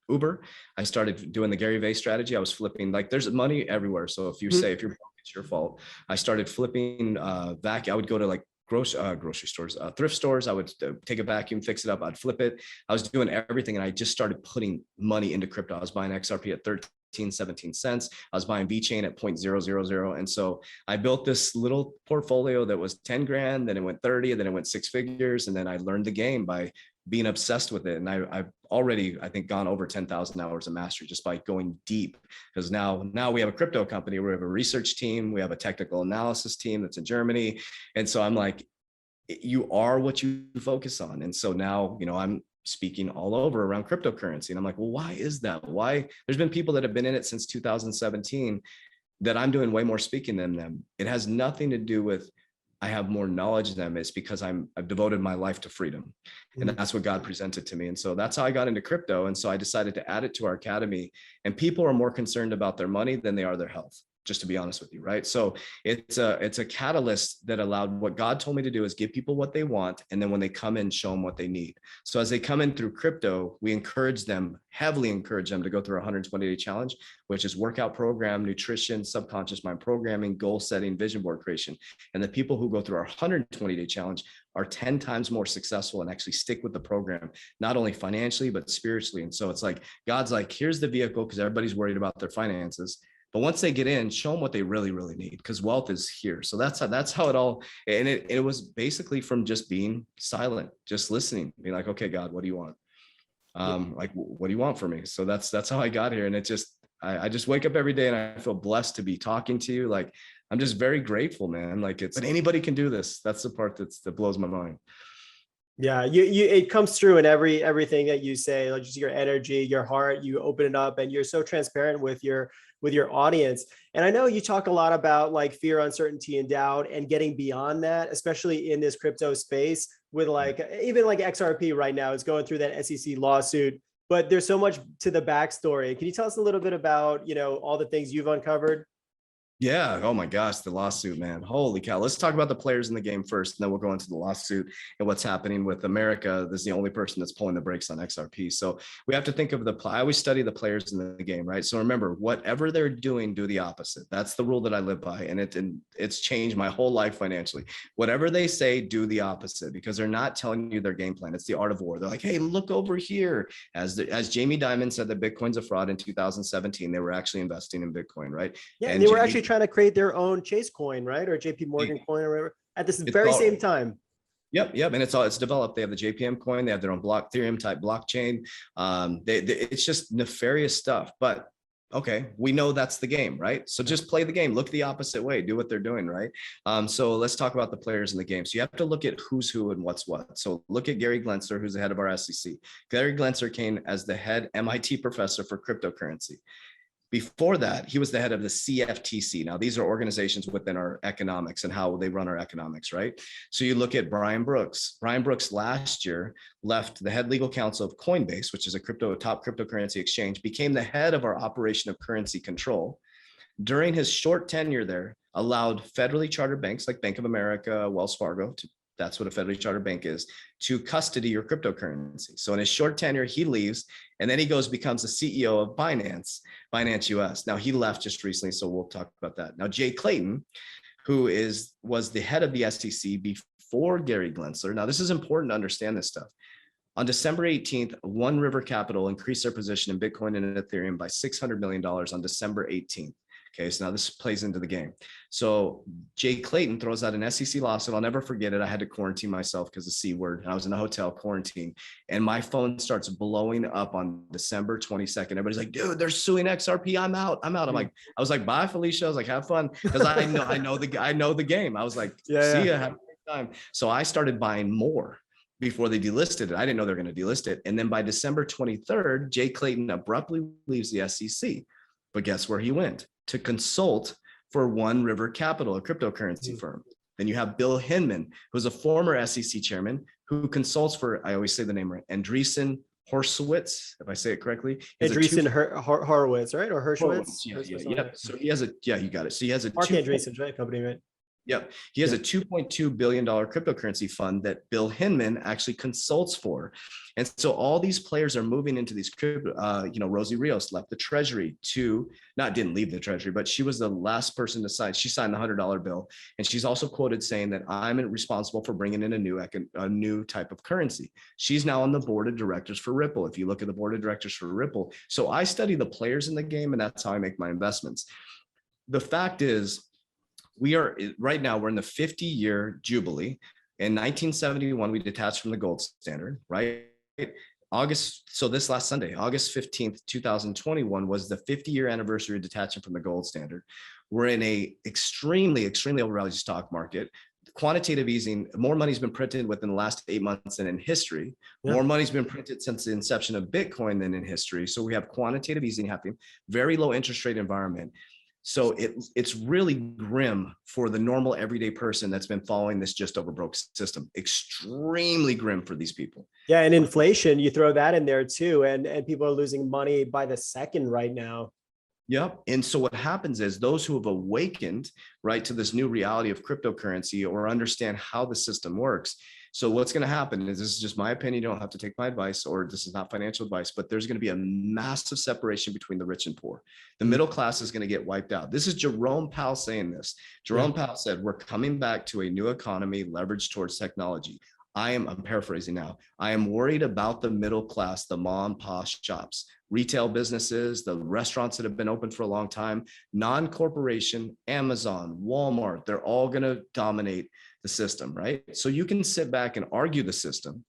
Uber. I started doing the Gary Vee strategy. I was flipping, like there's money everywhere. So if you say, if you're broke, it's your fault. I started flipping I would go to like grocery stores, thrift stores. I would take a vacuum, fix it up. I'd flip it. I was doing everything. And I just started putting money into crypto. I was buying XRP at 17 cents. I was buying VeChain at 0.000. And so I built this little portfolio that was 10 grand, then it went 30, and then it went 6 figures. And then I learned the game by being obsessed with it. And I've already, I think, gone over 10,000 hours of mastery just by going deep. Because now we have a crypto company, we have a research team, we have a technical analysis team that's in Germany. And so I'm like, you are what you focus on. And so now, I'm speaking all over around cryptocurrency. And I'm like, well, why is that? Why? There's been people that have been in it since 2017 that I'm doing way more speaking than them. It has nothing to do with I have more knowledge than them. It's because I've devoted my life to freedom. And that's what God presented to me. And so that's how I got into crypto. And so I decided to add it to our academy. And people are more concerned about their money than they are their health, just to be honest with you, right? So it's a catalyst that allowed what God told me to do is give people what they want. And then when they come in, show them what they need. So as they come in through crypto, we heavily encourage them to go through a 120-day challenge, which is workout program, nutrition, subconscious mind programming, goal setting, vision board creation. And the people who go through our 120-day challenge are 10 times more successful and actually stick with the program, not only financially, but spiritually. And so it's like, God's like, here's the vehicle, because everybody's worried about their finances. But once they get in, show them what they really, really need, because wealth is here. So that's how it all, and it was basically from just being silent, just listening, being like, okay, God, what do you want? Like, what do you want from me? So that's how I got here. And it just, I just wake up every day and I feel blessed to be talking to you. Like, I'm just very grateful, man. Like but anybody can do this. That's the part that blows my mind. Yeah, it comes through in everything that you say, like just your energy, your heart, you open it up and you're so transparent with your audience. And I know you talk a lot about like fear, uncertainty, and doubt and getting beyond that, especially in this crypto space with like, even like XRP right now is going through that SEC lawsuit, but there's so much to the backstory. Can you tell us a little bit about, all the things you've uncovered? Yeah. Oh my gosh, the lawsuit, man. Holy cow. Let's talk about the players in the game first, and then we'll go into the lawsuit and what's happening with America. This is the only person that's pulling the brakes on XRP. So we have to think of I always study the players in the game, right? So remember, whatever they're doing, do the opposite. That's the rule that I live by. And it's changed my whole life financially. Whatever they say, do the opposite, because they're not telling you their game plan. It's the art of war. They're like, hey, look over here. As Jamie Dimon said that Bitcoin's a fraud in 2017, they were actually investing in Bitcoin, right? Yeah, and they were actually trying to create their own Chase coin, right? Or JP Morgan coin or whatever at this very same time. Yep. And it's developed. They have the JPM coin. They have their own Ethereum type blockchain. It's just nefarious stuff. But okay, we know that's the game, right? So just play the game. Look the opposite way. Do what they're doing, right? So let's talk about the players in the game. So you have to look at who's who and what's what. So look at Gary Gensler, who's the head of our SEC. Gary Gensler came as the head MIT professor for cryptocurrency. Before that, he was the head of the CFTC. Now, these are organizations within our economics and how they run our economics, right? So you look at Brian Brooks. Brian Brooks last year left the head legal counsel of Coinbase, which is a top cryptocurrency exchange, became the head of our operation of currency control. During his short tenure there, allowed federally chartered banks like Bank of America, Wells Fargo, that's what a federally chartered bank is, to custody your cryptocurrency. So in his short tenure, he leaves, and then he becomes the CEO of Binance US. Now he left just recently, so we'll talk about that. Now, Jay Clayton, who was the head of the SEC before Gary Gensler. Now, this is important to understand this stuff. On December 18th, One River Capital increased their position in Bitcoin and Ethereum by $600 million on December 18th. Okay, so now this plays into the game. So Jay Clayton throws out an SEC lawsuit. I'll never forget it. I had to quarantine myself because of the C word. And I was in a hotel quarantine, and my phone starts blowing up on December 22nd. Everybody's like, dude, they're suing XRP. I'm out. I was like, bye, Felicia. I was like, have fun. Because I know the game. I was like, see ya, have a great time. So I started buying more before they delisted it. I didn't know they were going to delist it. And then by December 23rd, Jay Clayton abruptly leaves the SEC. But guess where he went? To consult for One River Capital, a cryptocurrency firm. Then you have Bill Hinman, who's a former SEC chairman, who consults for, I always say the name right, Andreessen Horowitz, if I say it correctly. Andreessen Horowitz, right? Or Hershowitz? Yeah. So he has you got it. So he has a Mark Andreessen's right company, right? Yep. He has a $2.2 billion cryptocurrency fund that Bill Hinman actually consults for. And so all these players are moving into these crypto, Rosie Rios left the treasury didn't leave the treasury, but she was the last person to sign. She signed the $100 bill. And she's also quoted saying that I'm responsible for bringing in a new type of currency. She's now on the board of directors for Ripple. If you look at the board of directors for Ripple. So I study the players in the game, and that's how I make my investments. The fact is, we're in the 50-year jubilee. In 1971, we detached from the gold standard, right? This last Sunday, August 15th, 2021 was the 50-year anniversary of detaching from the gold standard. We're in a extremely, extremely overvalued stock market. Quantitative easing, more money's been printed within the last 8 months than in history. Yeah. More money's been printed since the inception of Bitcoin than in history. So we have quantitative easing happening, very low interest rate environment. So it's really grim for the normal everyday person that's been following this just over broke system. Extremely grim for these people. Yeah, and inflation, you throw that in there too, and people are losing money by the second right now. Yep. And so what happens is those who have awakened, right, to this new reality of cryptocurrency or understand how the system works. So what's going to happen is, this is just my opinion. You don't have to take my advice, or this is not financial advice, but there's going to be a massive separation between the rich and poor. The middle class is going to get wiped out. This is Jerome Powell saying this. Jerome Powell said, we're coming back to a new economy leveraged towards technology. I'm paraphrasing now. I am worried about the middle class, the mom and pop shops, retail businesses, the restaurants that have been open for a long time, non-corporation, Amazon, Walmart, they're all going to dominate the system, right? So you can sit back and argue the system,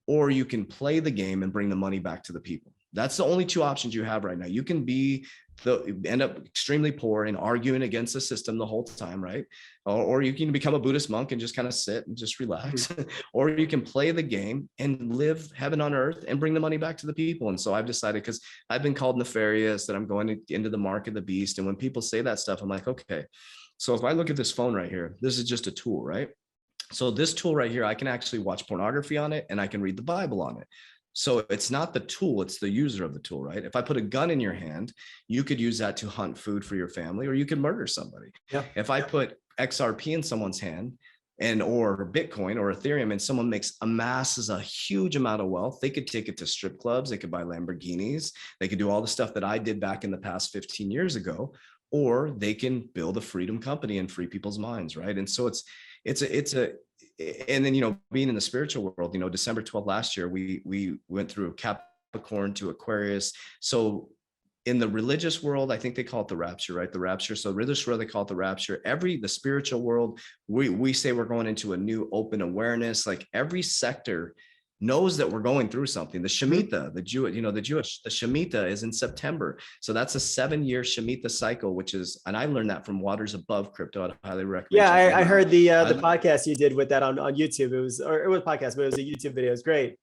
or you can play the game and bring the money back to the people. That's the only two options you have right now. You can end up extremely poor and arguing against the system the whole time, right? Or you can become a Buddhist monk and just kind of sit and just relax. Or you can play the game and live heaven on earth and bring the money back to the people. And so I've decided, because I've been called nefarious, that I'm going into the mark of the beast. And when people say that stuff, I'm like, okay. So if I look at this phone right here, this is just a tool, right? So this tool right here, I can actually watch pornography on it, and I can read the Bible on it. So it's not the tool, it's the user of the tool, right? If I put a gun in your hand, you could use that to hunt food for your family, or you could murder somebody. Yeah. If I put XRP in someone's hand, or Bitcoin or Ethereum, and amasses a huge amount of wealth, they could take it to strip clubs, they could buy Lamborghinis, they could do all the stuff that I did back in the past 15 years ago, or they can build a freedom company and free people's minds, right? And so and then, being in the spiritual world, December 12th last year, we went through Capricorn to Aquarius. So in the religious world, I think they call it the rapture, right? The rapture. So religious world, they call it the rapture. The spiritual world, we say we're going into a new open awareness. Like every sector knows that we're going through something. The Shemitah, the Shemitah is in September. So that's a 7-year Shemitah cycle, and I learned that from Waters Above Crypto. I'd highly recommend. Yeah, I heard the podcast you did with that on YouTube. It was a podcast, but it was a YouTube video. It was great.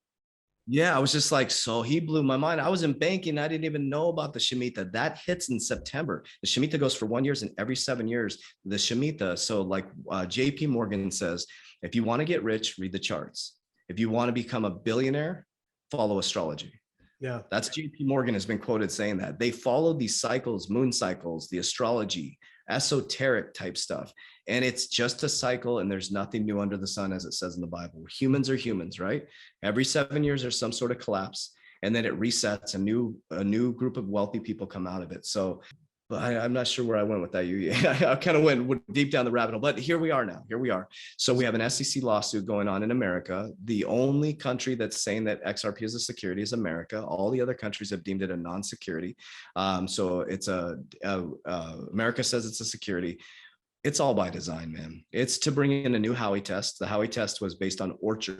Yeah, I was just like, so he blew my mind. I was in banking. I didn't even know about the Shemitah. That hits in September. The Shemitah goes for 1 year, and every 7 years, the Shemitah. So like JP Morgan says, if you want to get rich, read the charts. If you want to become a billionaire, follow astrology. Yeah, that's JP Morgan has been quoted saying that. They follow these cycles, moon cycles, the astrology, esoteric type stuff. And it's just a cycle, and there's nothing new under the sun, as it says in the Bible. Humans are humans, right? Every 7 years, there's some sort of collapse, and then it resets. A new group of wealthy people come out of it. So, but I'm not sure where I went with that. I kind of went deep down the rabbit hole, but here we are now. Here we are. So we have an SEC lawsuit going on in America. The only country that's saying that XRP is a security is America. All the other countries have deemed it a non-security. So it's America says it's a security. It's all by design, man. It's to bring in a new Howey test. The Howey test was based on orange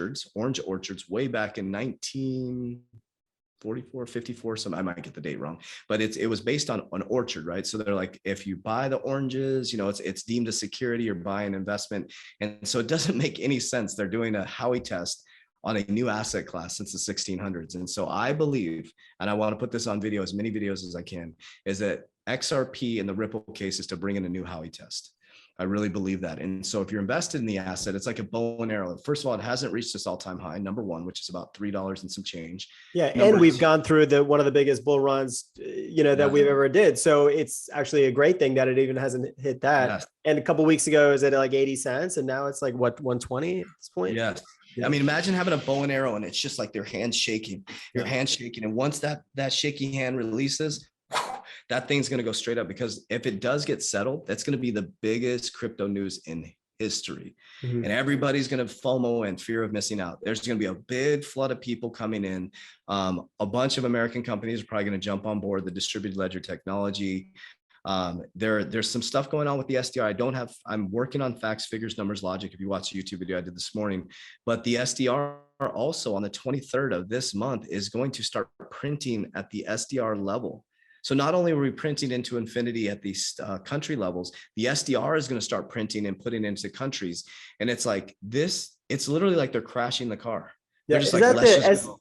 orchards, way back in 1944, 54, I might get the date wrong, but it was based on an orchard, right? So they're like, if you buy the oranges, it's deemed a security or buy an investment. And so it doesn't make any sense. They're doing a Howey test on a new asset class since the 1600s. And so I believe, and I want to put this on video, as many videos as I can, is that XRP in the Ripple case is to bring in a new Howey test. I really believe that. And so if you're invested in the asset, it's like a bow and arrow. First of all, it hasn't reached this all-time high, number one, which is about $3 and some change. Yeah. And we've gone through one of the biggest bull runs, that we've ever did. So it's actually a great thing that it even hasn't hit that. Yes. And a couple of weeks ago, it was at like 80 cents. And now it's like, what, 120 at this point? Yes. Yeah. I mean, imagine having a bow and arrow and it's just like their hands shaking, your hands shaking. And once that shaky hand releases, that thing's going to go straight up, because if it does get settled, that's going to be the biggest crypto news in history. Mm-hmm. And everybody's going to FOMO and fear of missing out. There's going to be a big flood of people coming in. A bunch of American companies are probably going to jump on board the distributed ledger technology. There's some stuff going on with the SDR. I'm working on facts, figures, numbers, logic. If you watch the YouTube video I did this morning, but the SDR also on the 23rd of this month is going to start printing at the SDR level. So not only are we printing into infinity at these country levels, the SDR is going to start printing and putting into countries. And it's like this, it's literally like they're crashing the car. Yeah. Is that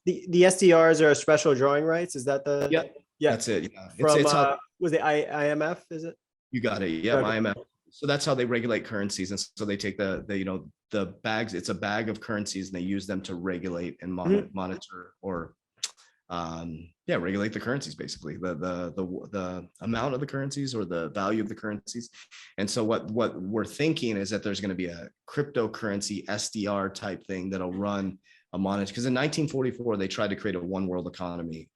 the SDRs are special drawing rights? Is that the? Yeah. That's it. Yeah. From, was it IMF? Is it? You got it. Yeah. Okay. IMF. So that's how they regulate currencies. And so they take the bags, it's a bag of currencies, and they use them to regulate and monitor or regulate the currencies, basically the amount of the currencies or the value of the currencies. And so what we're thinking is that there's going to be a cryptocurrency SDR type thing that'll run a monitor, because in 1944 they tried to create a one world economy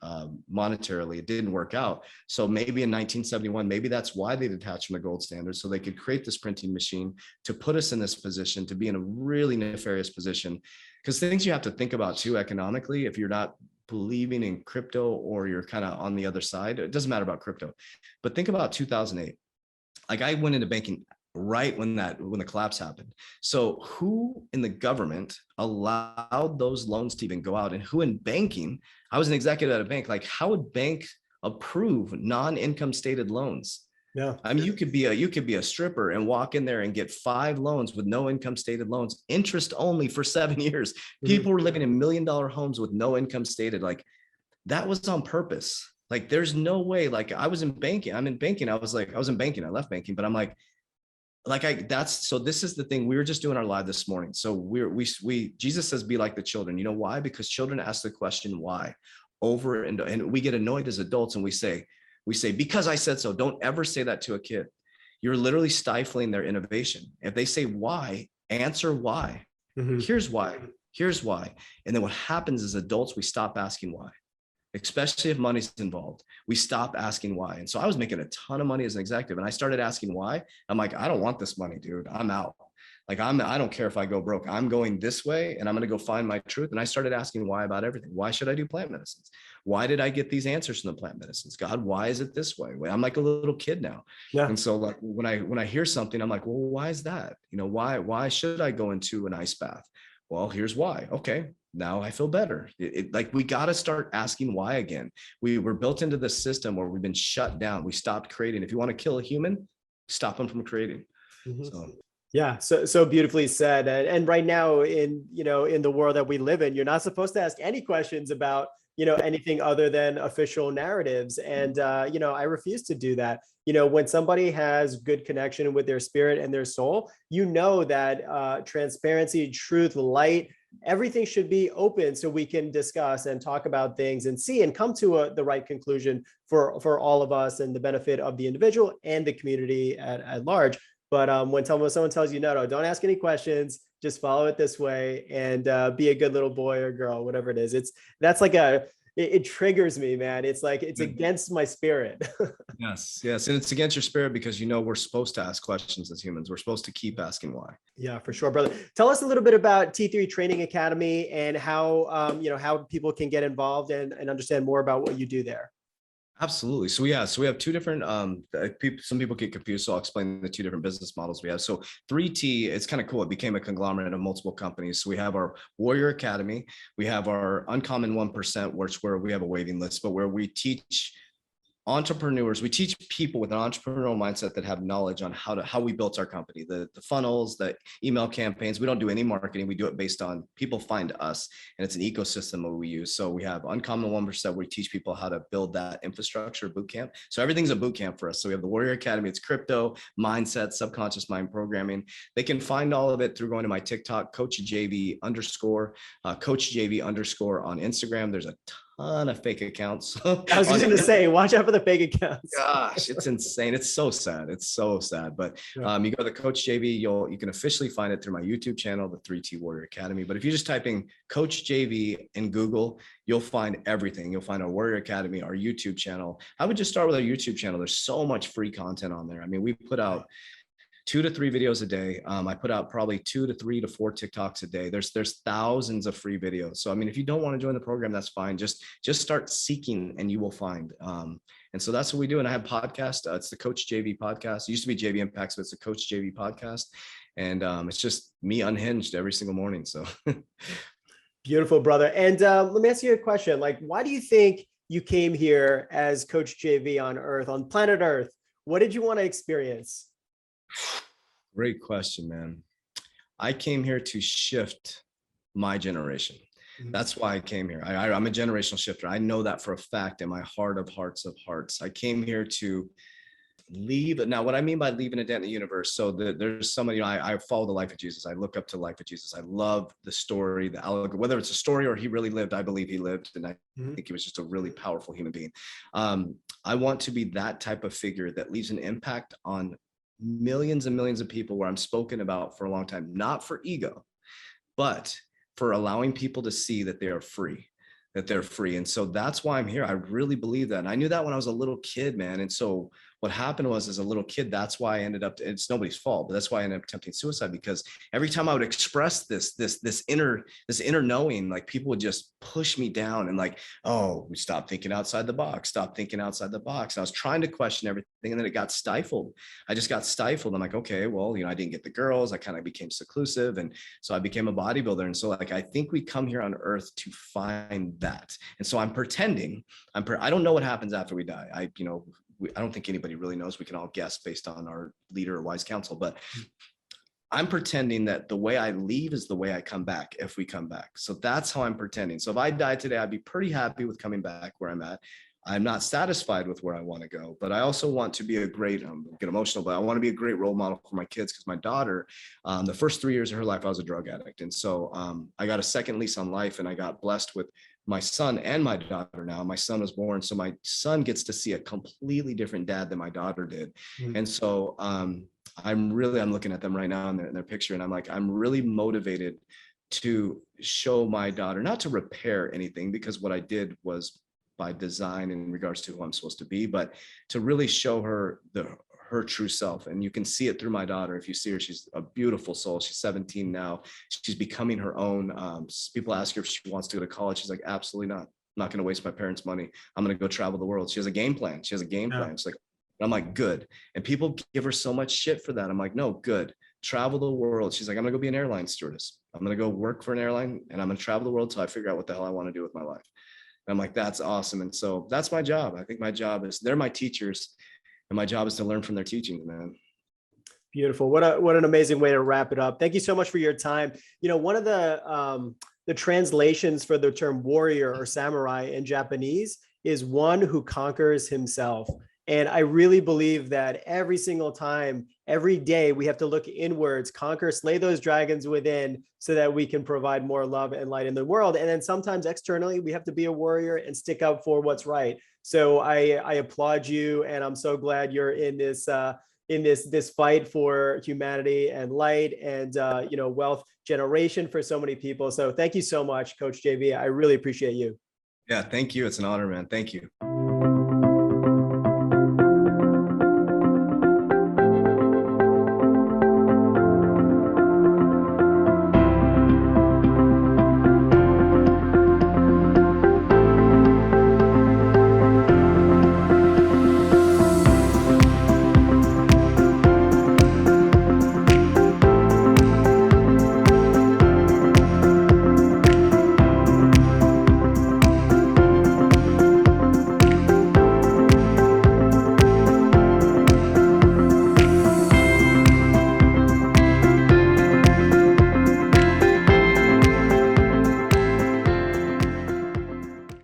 monetarily. It didn't work out. So maybe in 1971, maybe that's why they detached from the gold standard, so they could create this printing machine to put us in this position, to be in a really nefarious position. Because things you have to think about too economically, if you're not believing in crypto or you're kind of on the other side, it doesn't matter about crypto, but think about 2008. Like, I went into banking right when the collapse happened. So who in the government allowed those loans to even go out? And who in banking? I was an executive at a bank. Like, how would bank approve non-income stated loans? Yeah. I mean, you could be a stripper and walk in there and get 5 loans with no income stated loans, interest only for 7 years. People were living in $1 million homes with no income stated. Like, that was on purpose. Like, there's no way. Like, I was in banking. I'm in banking. I was in banking. I left banking, but I'm like, so this is the thing. We were just doing our live this morning. So Jesus says, be like the children. You know why? Because children ask the question, why, over and we get annoyed as adults, and we say, because I said so. Don't ever say that to a kid. You're literally stifling their innovation. If they say why, answer why. Mm-hmm. Here's why. And then what happens is, adults, we stop asking why, especially if money's involved. We stop asking why. And so I was making a ton of money as an executive, and I started asking why. I'm like, I don't want this money, dude. I'm out. Like, I don't care if I go broke. I'm going this way, and I'm going to go find my truth. And I started asking why about everything. Why should I do plant medicines? Why did I get these answers from the plant medicines? God, why is it this way? I'm like a little kid now. Yeah. And so, like, when I hear something, I'm like, well, why is that? Why should I go into an ice bath? Well, here's why. Okay, now I feel better. Like, we got to start asking why again. We were built into this system where we've been shut down. We stopped creating. If you want to kill a human, stop them from creating. Mm-hmm. So. Yeah. So beautifully said. And right now in the world that we live in, you're not supposed to ask any questions about, anything other than official narratives. And, I refuse to do that. When somebody has good connection with their spirit and their soul, that transparency, truth, light, everything should be open so we can discuss and talk about things and see and come to the right conclusion for all of us and the benefit of the individual and the community at large. But when someone tells you, no, don't ask any questions, just follow it this way and be a good little boy or girl, whatever it is. It triggers me, man. It's like, it's against my spirit. Yes. And it's against your spirit because, we're supposed to ask questions as humans. We're supposed to keep asking why. Yeah, for sure, brother. Tell us a little bit about T3 Training Academy and how, how people can get involved and understand more about what you do there. Absolutely. So we have two different, some people get confused. So I'll explain the two different business models we have. So 3T, it's kind of cool. It became a conglomerate of multiple companies. So we have our Warrior Academy. We have our Uncommon 1%, where we have a waiting list, but where we teach entrepreneurs, we teach people with an entrepreneurial mindset that have knowledge on how we built our company, the funnels, the email campaigns. We don't do any marketing. We do it based on people find us, and it's an ecosystem that we use. So we have Uncommon 1%, where we teach people how to build that infrastructure boot camp. So everything's a boot camp for us. So we have the Warrior Academy. It's crypto, mindset, subconscious mind programming. They can find all of it through going to my TikTok, Coach JV _ Coach JV _ on Instagram. There's a ton of fake accounts. I was just going to say, watch out for the fake accounts. Gosh, it's insane. It's so sad. It's so sad. But you go to the Coach JV, you can officially find it through my YouTube channel, the 3T Warrior Academy. But if you just type in Coach JV in Google, you'll find everything. You'll find our Warrior Academy, our YouTube channel. I would just start with our YouTube channel. There's so much free content on there. I mean, we put out 2 to 3 videos a day. I put out probably 2 to 3 to 4 TikToks a day. There's thousands of free videos. So, I mean, if you don't want to join the program, that's fine. Just start seeking and you will find. And so that's what we do. And I have podcast. It's the Coach JV podcast. It used to be JV Impacts, but it's the Coach JV podcast. And it's just me unhinged every single morning. So beautiful, brother. And let me ask you a question. Like, why do you think you came here as Coach JV on Earth, on planet Earth? What did you want to experience? Great question, man. I came here to shift my generation. That's why I came here. I'm a generational shifter. I know that for a fact in my heart of hearts of hearts. I came here to leave. Now, what I mean by leaving a dent in the universe. So there's somebody, I follow the life of Jesus. I look up to the life of Jesus. I love the story, the allegory, whether it's a story or he really lived. I believe he lived. And I think he was just a really powerful human being. I want to be that type of figure that leaves an impact on millions and millions of people, where I'm spoken about for a long time, not for ego, but for allowing people to see that they are free, And so that's why I'm here. I really believe that. And I knew that when I was a little kid, man. And so what happened was, as a little kid, that's why I ended up, it's nobody's fault, but that's why I ended up attempting suicide, because every time I would express this inner knowing, like, people would just push me down and like, oh, we stop thinking outside the box. And I was trying to question everything, and then it got stifled. I just got stifled. I'm like, okay, well, I didn't get the girls. I kind of became seclusive. And so I became a bodybuilder. And so, like, I think we come here on earth to find that. And so I'm pretending, I don't know what happens after we die. I don't think anybody really knows. We can all guess based on our leader or wise counsel, but I'm pretending that the way I leave is the way I come back, if we come back. So that's how I'm pretending. So if I died today, I'd be pretty happy with coming back where I'm at. I'm not satisfied with where I want to go, but I also want to be a great, get emotional, but I want to be a great role model for my kids, because my daughter, the first 3 years of her life, I was a drug addict. And so I got a second lease on life, and I got blessed with my son and my daughter now. My son was born, so my son gets to see a completely different dad than my daughter did. And so I'm looking at them right now in their picture, and I'm like, I'm really motivated to show my daughter, not to repair anything, because what I did was by design in regards to who I'm supposed to be, but to really show her her true self. And you can see it through my daughter. If you see her, she's a beautiful soul. She's 17 now. She's becoming her own. People ask her if she wants to go to college. She's like, absolutely not. I'm not going to waste my parents' money. I'm going to go travel the world. She has a game plan. She's like, I'm like, good. And people give her so much shit for that. I'm like, no, good. Travel the world. She's like, I'm going to go be an airline stewardess. I'm going to go work for an airline, and I'm going to travel the world till I figure out what the hell I want to do with my life. And I'm like, that's awesome. And so that's my job. I think my job is, they're my teachers, and my job is to learn from their teachings, man. Beautiful. What an amazing way to wrap it up. Thank you so much for your time. One of the translations for the term warrior or samurai in Japanese is one who conquers himself. And I really believe that every single time, every day, we have to look inwards, conquer, slay those dragons within so that we can provide more love and light in the world. And then sometimes externally, we have to be a warrior and stick up for what's right. So I applaud you, and I'm so glad you're in this fight for humanity and light and wealth generation for so many people. So thank you so much, Coach JV. I really appreciate you. Yeah, thank you. It's an honor, man. Thank you.